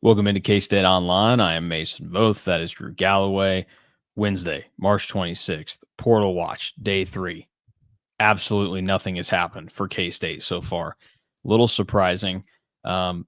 Welcome into K-State Online. I am Mason Voth. That is Drew Galloway. Wednesday, March 26th, Portal Watch, Day 3. Absolutely nothing has happened for K-State so far. Little surprising. Um,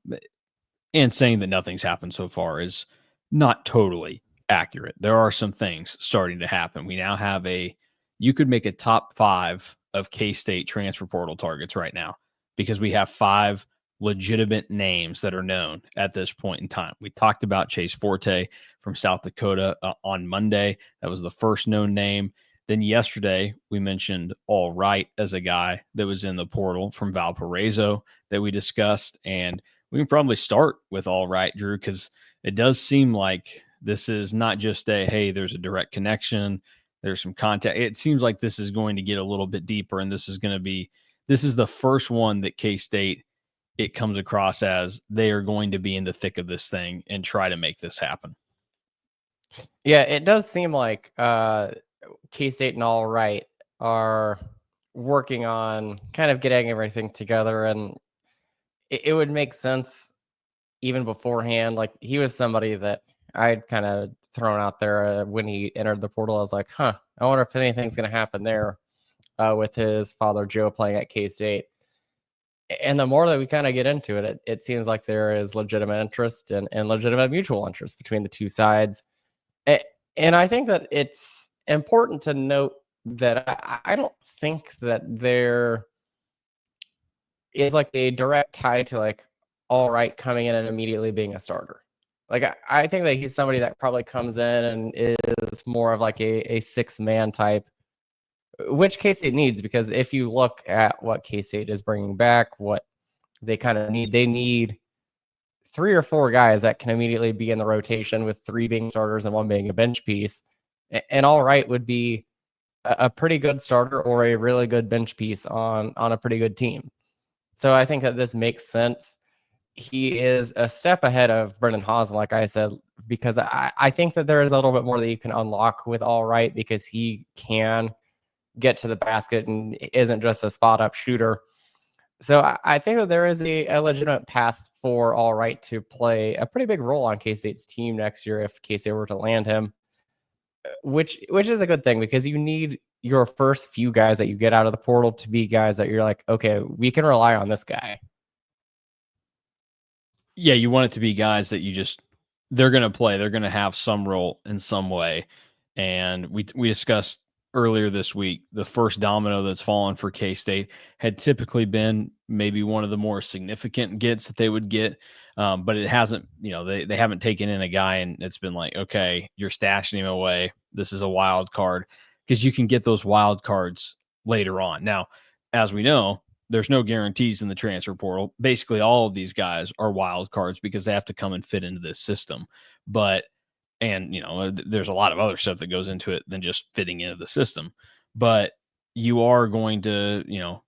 and saying that nothing's happened so far is not totally accurate. There are some things starting to happen. We now have you could make a top 5 of K-State transfer portal targets right now because we have 5 legitimate names that are known at this point in time. We talked about Chase Forte from South Dakota on Monday. That was the first known name. Then yesterday, we mentioned All Right as a guy that was in the portal from Valparaiso that we discussed. And we can probably start with All Right, Drew, because it does seem like this is not just hey, there's a direct connection, there's some contact. It seems like this is going to get a little bit deeper, and this is the first one that K-State it comes across as they are going to be in the thick of this thing and try to make this happen. Yeah, it does seem like K-State and All Right are working on kind of getting everything together, and it would make sense even beforehand. Like, he was somebody that I'd kind of thrown out there when he entered the portal. I was like, I wonder if anything's going to happen there with his father, Joe, playing at K-State. And the more that we kind of get into it, it seems like there is legitimate interest and legitimate mutual interest between the two sides. And I think that it's important to note that I don't think that there is like a direct tie to like All Right coming in and immediately being a starter. Like, I think that he's somebody that probably comes in and is more of like a sixth man type, which K-State needs, because if you look at what K-State is bringing back, what they kind of need, they need 3 or 4 guys that can immediately be in the rotation, with 3 being starters and 1 being a bench piece. And All Right would be a pretty good starter or a really good bench piece on a pretty good team. So I think that this makes sense. He is a step ahead of Brendan Hasen, like I said, because I think that there is a little bit more that you can unlock with All Right, because he can get to the basket and isn't just a spot up shooter. So I think that there is a legitimate path for All Right to play a pretty big role on K-State's team next year if K-State were to land him, which is a good thing, because you need your first few guys that you get out of the portal to be guys that you're like, okay, we can rely on this guy. Yeah, you want it to be guys that they're going to play. They're going to have some role in some way. And we discussed earlier this week, the first domino that's fallen for K-State had typically been maybe one of the more significant gets that they would get. But it hasn't, they haven't taken in a guy and it's been like, okay, you're stashing him away. This is a wild card, because you can get those wild cards later on. Now, as we know, there's no guarantees in the transfer portal. Basically, all of these guys are wild cards because they have to come and fit into this system. And there's a lot of other stuff that goes into it than just fitting into the system. But you are going to,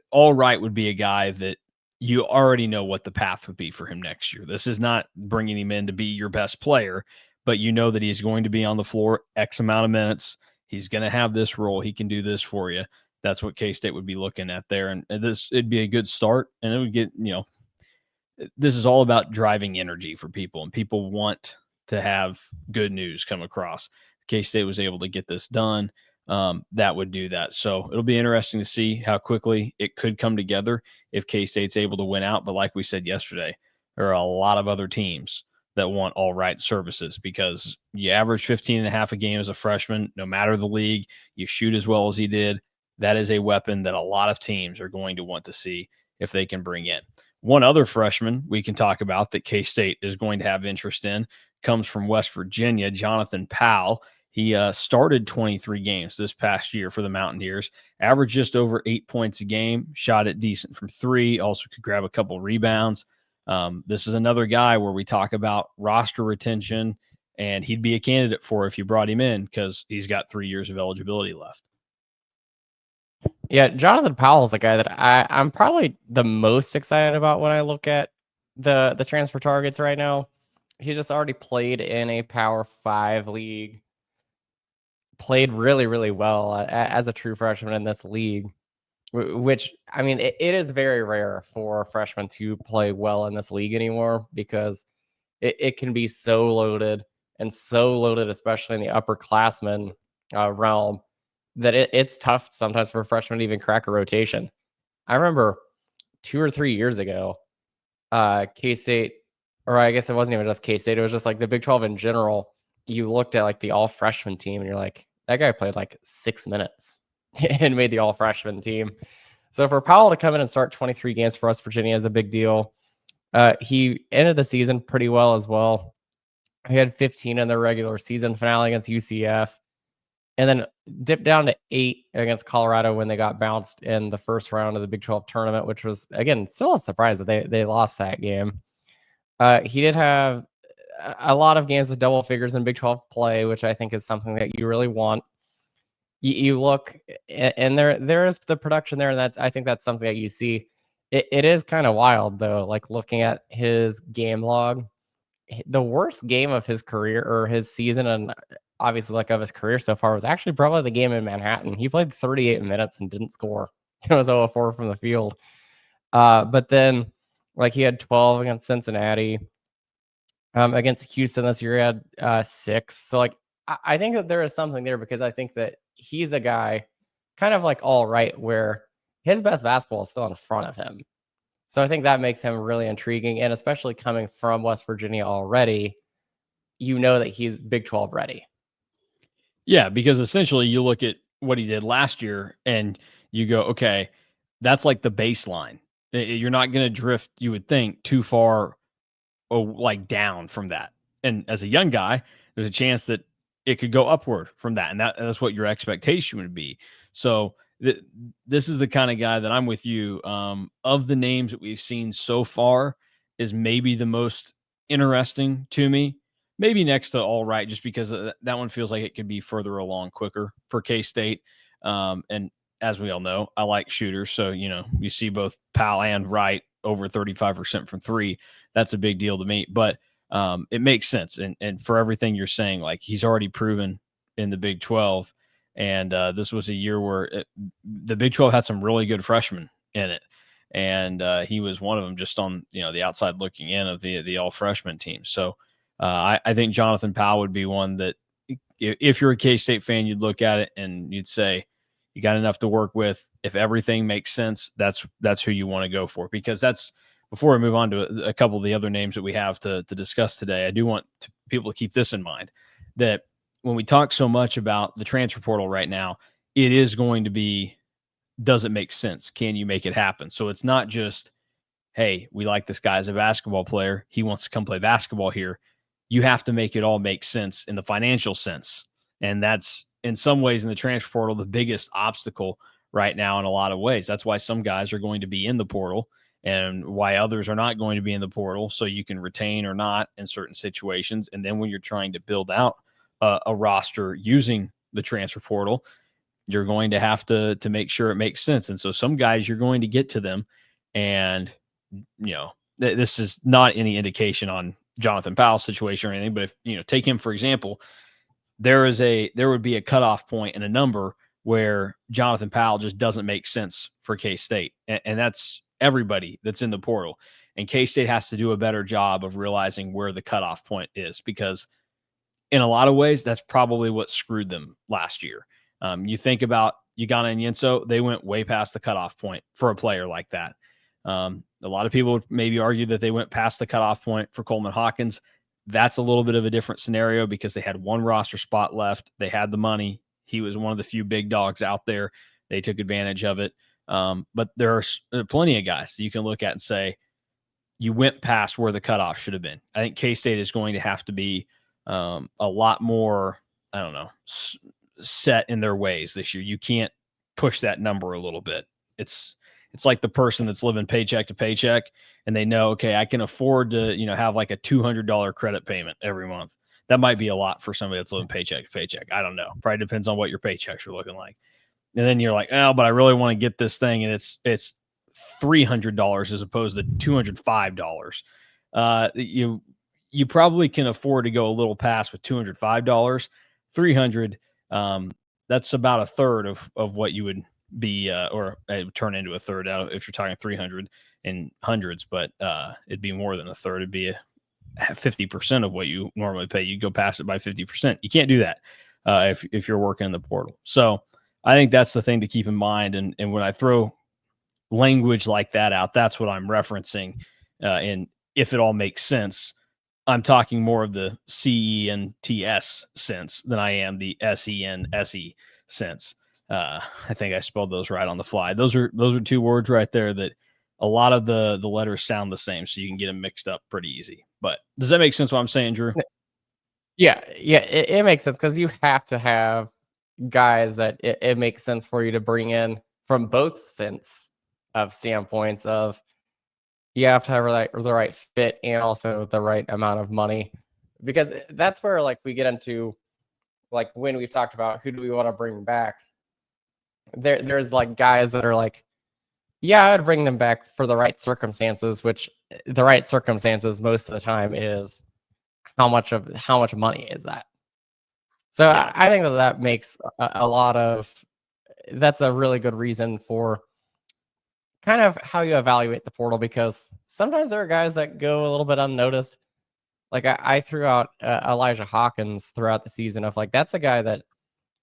All Right would be a guy that you already know what the path would be for him next year. This is not bringing him in to be your best player, but you know that he's going to be on the floor X amount of minutes. He's going to have this role. He can do this for you. That's what K-State would be looking at there. And it'd be a good start. And it would get, this is all about driving energy for people, and people want to have good news come across. K-State was able to get this done. That would do that. So it'll be interesting to see how quickly it could come together if K-State's able to win out. But like we said yesterday, there are a lot of other teams that want All Right services, because you average 15 and a half a game as a freshman, no matter the league, you shoot as well as he did. That is a weapon that a lot of teams are going to want to see if they can bring in. One other freshman we can talk about that K-State is going to have interest in comes from West Virginia, Jonathan Powell. He started 23 games this past year for the Mountaineers, averaged just over 8 points a game, shot it decent from 3, also could grab a couple rebounds. This is another guy where we talk about roster retention, and he'd be a candidate for if you brought him in, because he's got 3 years of eligibility left. Yeah, Jonathan Powell is the guy that I'm probably the most excited about when I look at the transfer targets right now. He just already played in a Power 5 league, played really, really well as a true freshman in this league, which, I mean, it is very rare for a freshman to play well in this league anymore, because it can be so loaded and so loaded, especially in the upperclassmen realm, that it's tough sometimes for freshmen to even crack a rotation. I remember 2 or 3 years ago, K-State, or I guess it wasn't even just K-State, it was just like the Big 12 in general. You looked at like the all freshman team and you're like, that guy played like 6 minutes and made the all freshman team. So for Powell to come in and start 23 games for West Virginia is a big deal. He ended the season pretty well as well. He had 15 in the regular season finale against UCF, and then dipped down to 8 against Colorado when they got bounced in the first round of the Big 12 tournament, which was, again, still a surprise that they lost that game. He did have a lot of games with double figures in Big 12 play, which I think is something that you really want. You look, and there is the production there, and that I think that's something that you see. It is kind of wild though, like looking at his game log. The worst game of his career or his season, and obviously like of his career so far, was actually probably the game in Manhattan. He played 38 minutes and didn't score. It was 0 4 from the field. But then like he had 12 against Cincinnati. Against Houston this year, he had 6. So like I think that there is something there, because I think that he's a guy kind of like all right, where his best basketball is still in front of him. So I think that makes him really intriguing, and especially coming from West Virginia already, you know that he's Big 12 ready. Yeah, because essentially you look at what he did last year and you go, okay, that's like the baseline. You're not going to drift, you would think, too far like down from that. And as a young guy, there's a chance that it could go upward from that, and that's what your expectation would be. So this is the kind of guy that I'm with you. Of the names that we've seen so far, is maybe the most interesting to me. Maybe next to All Right, just because that one feels like it could be further along quicker for K State. And as we all know, I like shooters, so you see both Powell and Wright over 35% from three. That's a big deal to me. But it makes sense. And for everything you're saying, like he's already proven in the Big 12. And this was a year where the Big 12 had some really good freshmen in it. And he was one of them, just on the outside looking in of the all freshman team. So I think Jonathan Powell would be one that, if you're a K-State fan, you'd look at it and you'd say, you got enough to work with. If everything makes sense, that's who you want to go for. Because that's, before we move on to a couple of the other names that we have to discuss today, I do want people to keep this in mind, that when we talk so much about the transfer portal right now, it is going to be, does it make sense? Can you make it happen? So it's not just, hey, we like this guy as a basketball player, he wants to come play basketball here. You have to make it all make sense in the financial sense. And that's, in some ways, in the transfer portal, the biggest obstacle right now in a lot of ways. That's why some guys are going to be in the portal and why others are not going to be in the portal, so you can retain or not in certain situations. And then when you're trying to build out a roster using the transfer portal, you're going to have to make sure it makes sense. And so some guys, you're going to get to them, and this is not any indication on Jonathan Powell's situation or anything, but if take him for example, there would be a cutoff point and a number where Jonathan Powell just doesn't make sense for K-State. And that's everybody that's in the portal. And K-State has to do a better job of realizing where the cutoff point is, because in a lot of ways, that's probably what screwed them last year. You think about Ugonna and Yinso, they went way past the cutoff point for a player like that. A lot of people would maybe argue that they went past the cutoff point for Coleman Hawkins. That's a little bit of a different scenario, because they had one roster spot left. They had the money. He was one of the few big dogs out there. They took advantage of it. But there are plenty of guys that you can look at and say, you went past where the cutoff should have been. I think K-State is going to have to be a lot more, I don't know, set in their ways this year. You can't push that number a little bit. It's like the person that's living paycheck to paycheck, and they know, okay, I can afford to, have like a $200 credit payment every month. That might be a lot for somebody that's living paycheck to paycheck. I don't know. Probably depends on what your paychecks are looking like. And then you're like, oh, but I really want to get this thing, and it's $300 as opposed to $205. You probably can afford to go a little past with $205. $300, that's about a third of what you would be, or it would turn into a third out if you're talking 300 and hundreds, but it'd be more than a third. It'd be 50% of what you normally pay. You go past it by 50%. You can't do that if you're working in the portal. So I think that's the thing to keep in mind. And when I throw language like that out, that's what I'm referencing. And if it all makes sense, I'm talking more of the CENTS sense than I am the SENSE sense. I think I spelled those right on the fly. Those are two words right there that a lot of the letters sound the same, so you can get them mixed up pretty easy. But does that make sense what I'm saying, Drew? Yeah, it makes sense because you have to have guys that it makes sense for you to bring in from both sense of standpoints of you have to have the right fit and also the right amount of money, because that's where like we get into like when we've talked about who do we want to bring back. There's like guys that are like, yeah, I'd bring them back for the right circumstances, which the right circumstances most of the time is how much money is that. So Yeah. I think that makes a lot of that's a really good reason for kind of how you evaluate the portal, because sometimes there are guys that go a little bit unnoticed. Like I threw out Elijah Hawkins throughout the season of like that's a guy that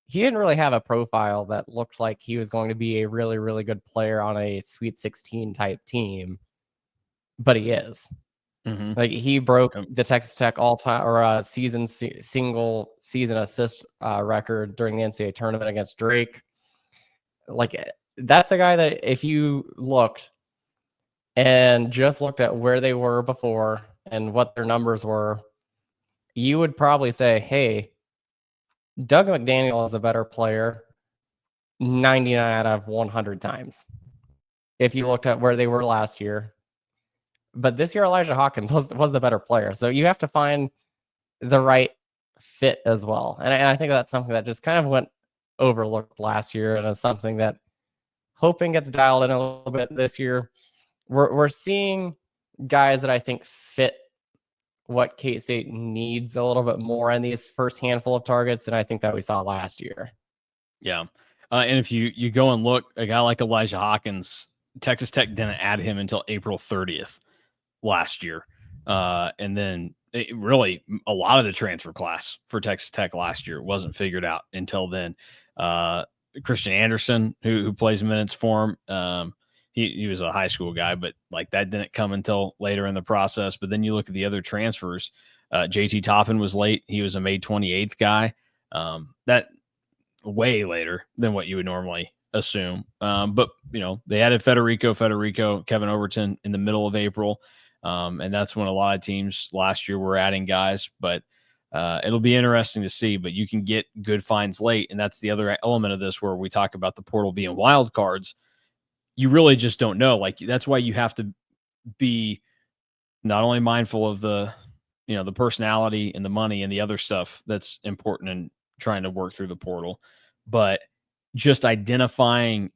he didn't really have a profile that looked like he was going to be a really, really good player on a Sweet 16 type team, but he is. Mm-hmm. Like he broke the Texas Tech all-time or single season assist record during the NCAA tournament against Drake. Like that's a guy that if you looked and just looked at where they were before and what their numbers were, you would probably say, hey, Doug McDaniel is a better player 99 out of 100 times if you looked at where they were last year. But this year, Elijah Hawkins was the better player. So you have to find the right fit as well. And I think that's something that just kind of went overlooked last year, and is something that hoping gets dialed in a little bit this year. We're seeing guys that I think fit what K-State needs a little bit more in these first handful of targets than I think that we saw last year. Yeah. And if you go and look, a guy like Elijah Hawkins, Texas Tech didn't add him until April 30th last year. And then really a lot of the transfer class for Texas Tech last year wasn't figured out until then. Christian Anderson, who plays minutes for him, he was a high school guy, but like that didn't come until later in the process. But then you look at the other transfers. JT Toppin was late. He was a May 28th guy. That way later than what you would normally assume. But, they added Federico, Kevin Overton in the middle of April. And that's when a lot of teams last year were adding guys. But it'll be interesting to see. But you can get good finds late. And that's the other element of this where we talk about the portal being wild cards. You really just don't know. Like, that's why you have to be not only mindful of the personality and the money and the other stuff that's important in trying to work through the portal, but just identifying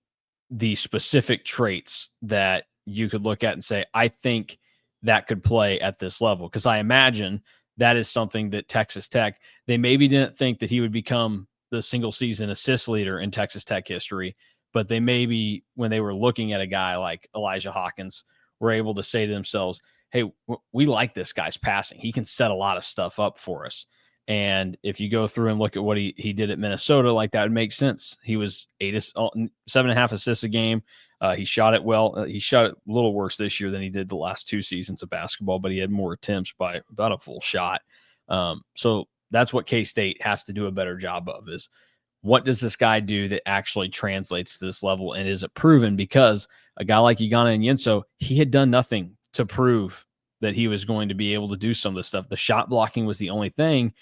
the specific traits that you could look at and say, I think that could play at this level. Because I imagine that is something that Texas Tech, they maybe didn't think that he would become the single season assist leader in Texas Tech history, but they maybe, when they were looking at a guy like Elijah Hawkins, were able to say to themselves, hey, we like this guy's passing. He can set a lot of stuff up for us. And if you go through and look at what he did at Minnesota, like that would make sense. He was 7.5 assists a game. He shot it well. He shot it a little worse this year than he did the last two seasons of basketball, but he had more attempts by about a full shot. So that's what K-State has to do a better job of, is what does this guy do that actually translates to this level, and is it proven? Because a guy like Igana and Yenso, he had done nothing to prove that he was going to be able to do some of this stuff. The shot blocking was the only thing,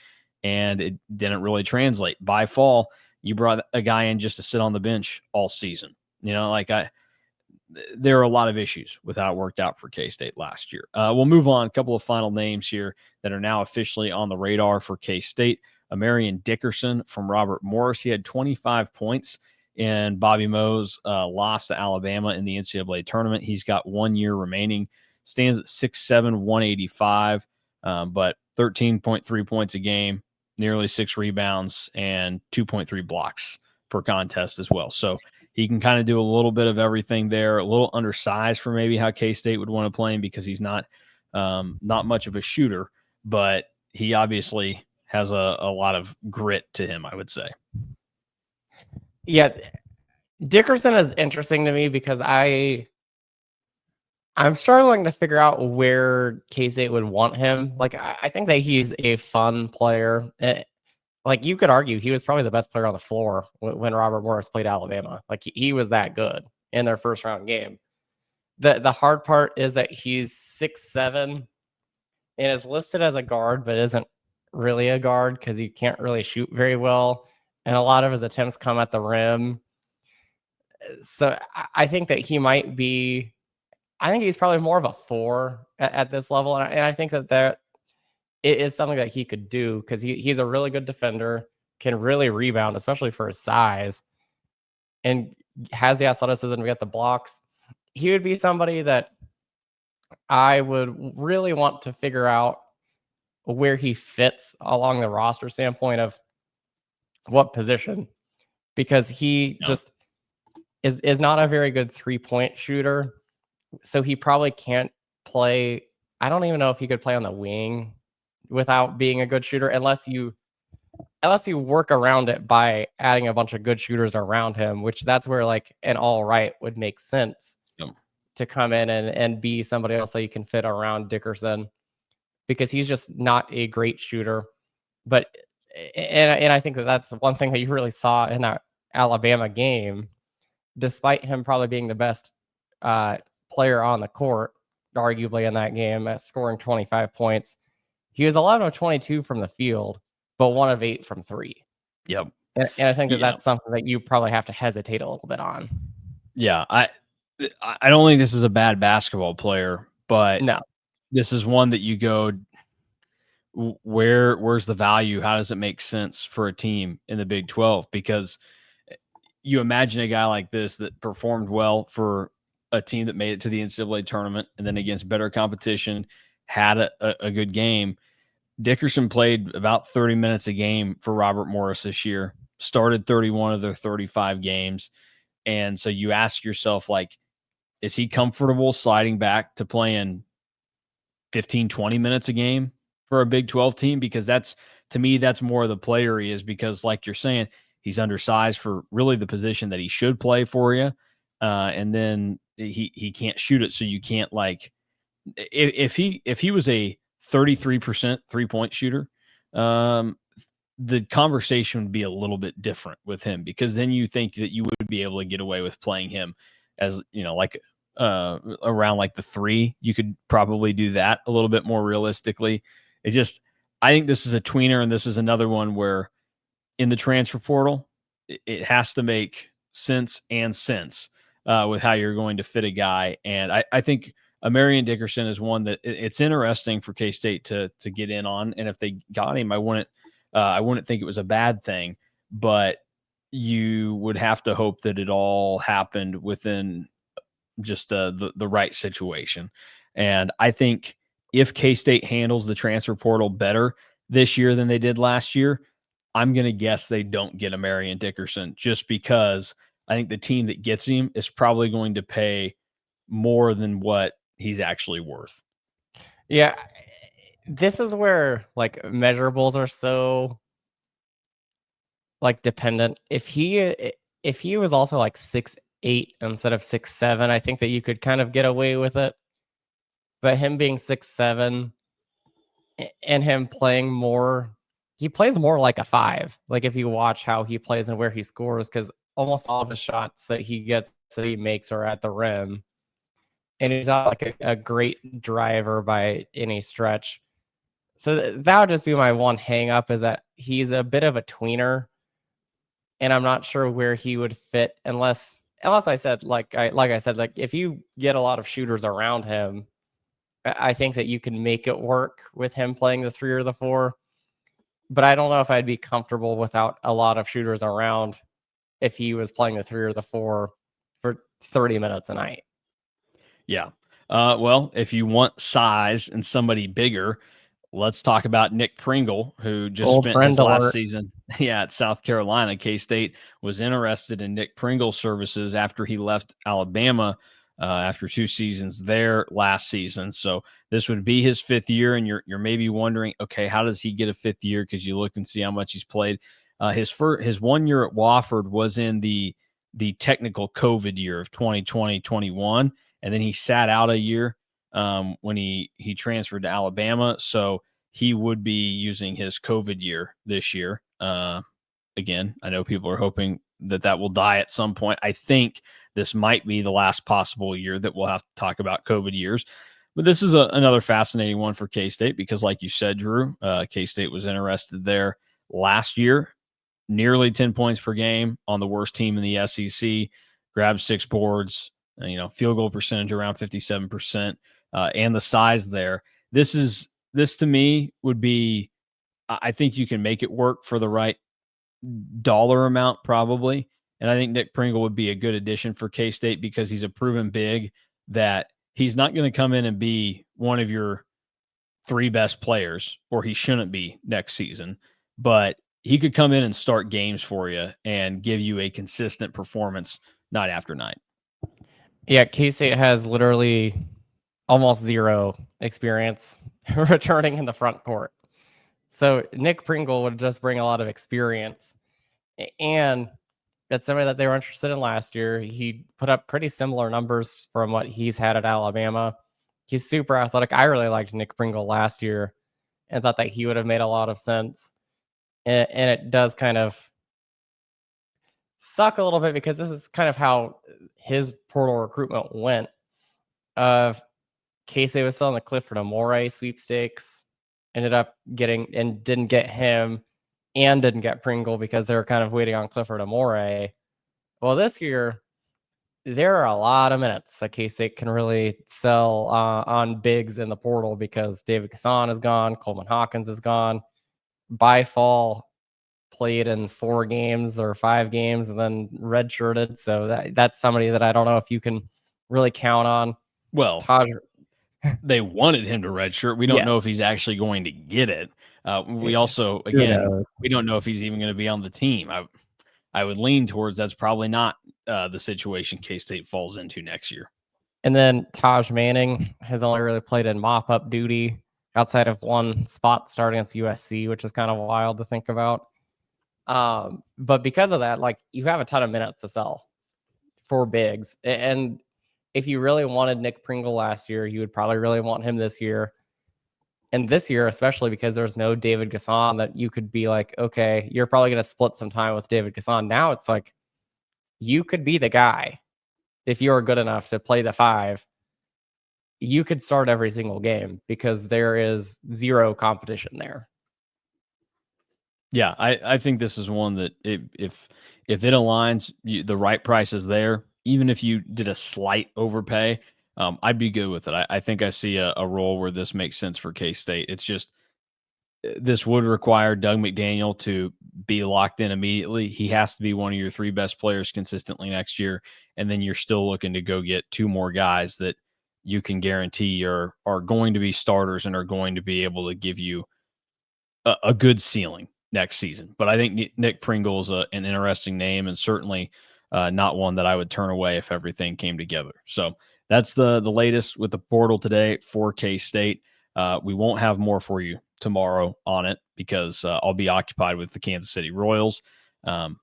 and it didn't really translate. By fall, you brought a guy in just to sit on the bench all season. There are a lot of issues with how it worked out for K-State last year. We'll move on. A couple of final names here that are now officially on the radar for K-State. Amarion Dickerson from Robert Morris. He had 25 points in Bobby Moe's loss to Alabama in the NCAA tournament. He's got 1 year remaining. Stands at 6'7", 185, but 13.3 points a game, nearly 6 rebounds, and 2.3 blocks per contest as well. So he can kind of do a little bit of everything there. A little undersized for maybe how K-State would want to play him, because he's not much of a shooter. but he obviously has a lot of grit to him, I would say. Yeah, Dickerson is interesting to me because I'm struggling to figure out where K-State would want him. Like, I think that he's a fun player. Like, you could argue he was probably the best player on the floor when Robert Morris played Alabama. Like, he was that good in their first round game. The hard part is that he's 6'7" and is listed as a guard, but isn't really a guard because he can't really shoot very well. And a lot of his attempts come at the rim. So I think that he might be, I think he's probably more of a 4 at this level. And I think that it is something that he could do because he's a really good defender, can really rebound, especially for his size, and has the athleticism to get the blocks. He would be somebody that I would really want to figure out where he fits along the roster standpoint of what position, because he just is not a very good 3-point shooter. So he probably can't play. I don't even know if he could play on the wing without being a good shooter unless you work around it by adding a bunch of good shooters around him, which that's where like an all right would make sense to come in and be somebody else that you can fit around Dickerson, because he's just not a great shooter. But and I think that that's one thing that you really saw in that Alabama game, despite him probably being the best player on the court, arguably in that game, at scoring 25 points. He was 11 of 22 from the field, but 1 of 8 from 3. Yep. And I think that that's something that you probably have to hesitate a little bit on. Yeah, I don't think this is a bad basketball player, but No. this is one that you go, where's the value? How does it make sense for a team in the Big 12? Because you imagine a guy like this that performed well for a team that made it to the NCAA tournament, and then against better competition had a good game. Dickerson played about 30 minutes a game for Robert Morris this year, started 31 of their 35 games. And so you ask yourself, like, is he comfortable sliding back to playing 15, 20 minutes a game for a Big 12 team? Because that's, to me, that's more of the player he is, because like you're saying, he's undersized for really the position that he should play for you. And then he can't shoot it. So you can't, like, if he was a 33% 3-point shooter, the conversation would be a little bit different with him, because then you think that you would be able to get away with playing him as, like around like the 3. You could probably do that a little bit more realistically. I think this is a tweener, and this is another one where in the transfer portal, it has to make sense with how you're going to fit a guy. And I think Amarion Dickerson is one that it's interesting for K-State to get in on. And if they got him, I wouldn't think it was a bad thing, but you would have to hope that it all happened within just the right situation. And I think if K-State handles the transfer portal better this year than they did last year, I'm going to guess they don't get Amarion Dickerson, just because I think the team that gets him is probably going to pay more than what he's actually worth. Yeah. This is where like measurables are so like dependent. If he was also like 6'8" instead of 6'7", I think that you could kind of get away with it. But him being 6'7" and him playing more, he plays more like a 5. Like if you watch how he plays and where he scores, because almost all of his shots that he gets, that he makes, are at the rim. And he's not like a great driver by any stretch. So that would just be my one hang up, is that he's a bit of a tweener, and I'm not sure where he would fit unless I said, like I said, like if you get a lot of shooters around him, I think that you can make it work with him playing the 3 or the 4. But I don't know if I'd be comfortable without a lot of shooters around if he was playing the 3 or the 4 for 30 minutes a night. Yeah. Well, if you want size and somebody bigger, let's talk about Nick Pringle, who just spent his last season at South Carolina. K-State was interested in Nick Pringle's services after he left Alabama after 2 seasons there last season. So this would be his 5th year, and you're maybe wondering, okay, how does he get a 5th year? Because you look and see how much he's played. His 1 year at Wofford was in the technical COVID year of 2020-21, and then he sat out a year when he transferred to Alabama. So he would be using his COVID year this year. Again, I know people are hoping that will die at some point. I think this might be the last possible year that we'll have to talk about COVID years. But this is another fascinating one for K-State because, like you said, Drew, K-State was interested there last year. Nearly 10 points per game on the worst team in the SEC, grabbed 6 boards, field goal percentage around 57%, and the size there. This to me would be, I think you can make it work for the right dollar amount probably. And I think Nick Pringle would be a good addition for K-State because he's a proven big that he's not going to come in and be one of your 3 best players, or he shouldn't be next season, but he could come in and start games for you and give you a consistent performance night after night. Yeah, K-State has literally almost 0 experience returning in the front court. So Nick Pringle would just bring a lot of experience. And that's somebody that they were interested in last year. He put up pretty similar numbers from what he's had at Alabama. He's super athletic. I really liked Nick Pringle last year and thought that he would have made a lot of sense. And it does kind of suck a little bit because this is kind of how his portal recruitment went. K-State was still in the Clifford Amore sweepstakes, ended up getting and didn't get him and didn't get Pringle because they were kind of waiting on Clifford Amore. Well, this year, there are a lot of minutes that K-State can really sell on bigs in the portal because David Kassan is gone, Coleman Hawkins is gone. By fall, played in 4 games or 5 games and then redshirted. So that's somebody that I don't know if you can really count on. Well, Taj, they wanted him to redshirt. We don't know if he's actually going to get it. We also, again, we don't know if he's even going to be on the team. I would lean towards that's probably not the situation K-State falls into next year. And then Taj Manning has only really played in mop-up duty outside of 1 spot starting against USC, which is kind of wild to think about. But because of that, like, you have a ton of minutes to sell for bigs. And if you really wanted Nick Pringle last year, you would probably really want him this year. And this year, especially because there's no David Gasson, that you could be like, okay, you're probably going to split some time with David Gasson. Now it's like, you could be the guy. If you're good enough to play the 5, you could start every single game because there is 0 competition there. Yeah, I think this is one that if it aligns, the right price is there. Even if you did a slight overpay, I'd be good with it. I think I see a role where this makes sense for K-State. It's just this would require Doug McDaniel to be locked in immediately. He has to be one of your 3 best players consistently next year, and then you're still looking to go get 2 more guys that you can guarantee are going to be starters and are going to be able to give you a good ceiling next season. But I think Nick Pringle is an interesting name, and certainly not one that I would turn away if everything came together. So that's the latest with the portal today for K-State. We won't have more for you tomorrow on it because I'll be occupied with the Kansas City Royals.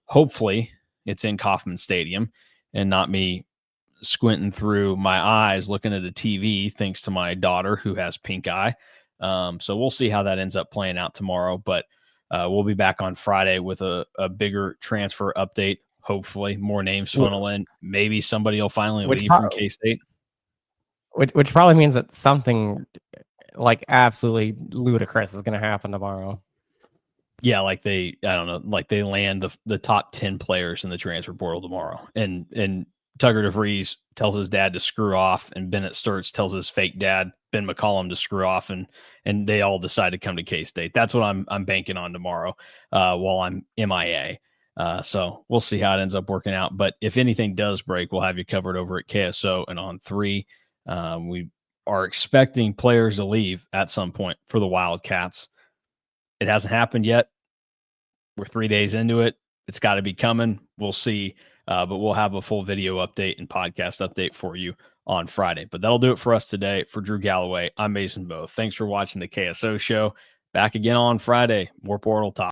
Hopefully it's in Kauffman Stadium and not me squinting through my eyes looking at a TV thanks to my daughter who has pink eye. So we'll see how that ends up playing out tomorrow, but we'll be back on Friday with a bigger transfer update. Hopefully more names funnel in. Maybe somebody will finally leave from K-State. Which probably means that something like absolutely ludicrous is going to happen tomorrow. Yeah, like they land the top 10 players in the transfer portal tomorrow. And Tugger DeVries tells his dad to screw off, and Bennett Sturts tells his fake dad, Ben McCollum, to screw off, and they all decide to come to K-State. That's what I'm banking on tomorrow while I'm MIA. So we'll see how it ends up working out. But if anything does break, we'll have you covered over at KSO and on 3. We are expecting players to leave at some point for the Wildcats. It hasn't happened yet. We're 3 days into it. It's got to be coming. We'll see. But we'll have a full video update and podcast update for you on Friday. But that'll do it for us today. For Drew Galloway, I'm Mason Bowe. Thanks for watching the KSO show. Back again on Friday. More portal talk.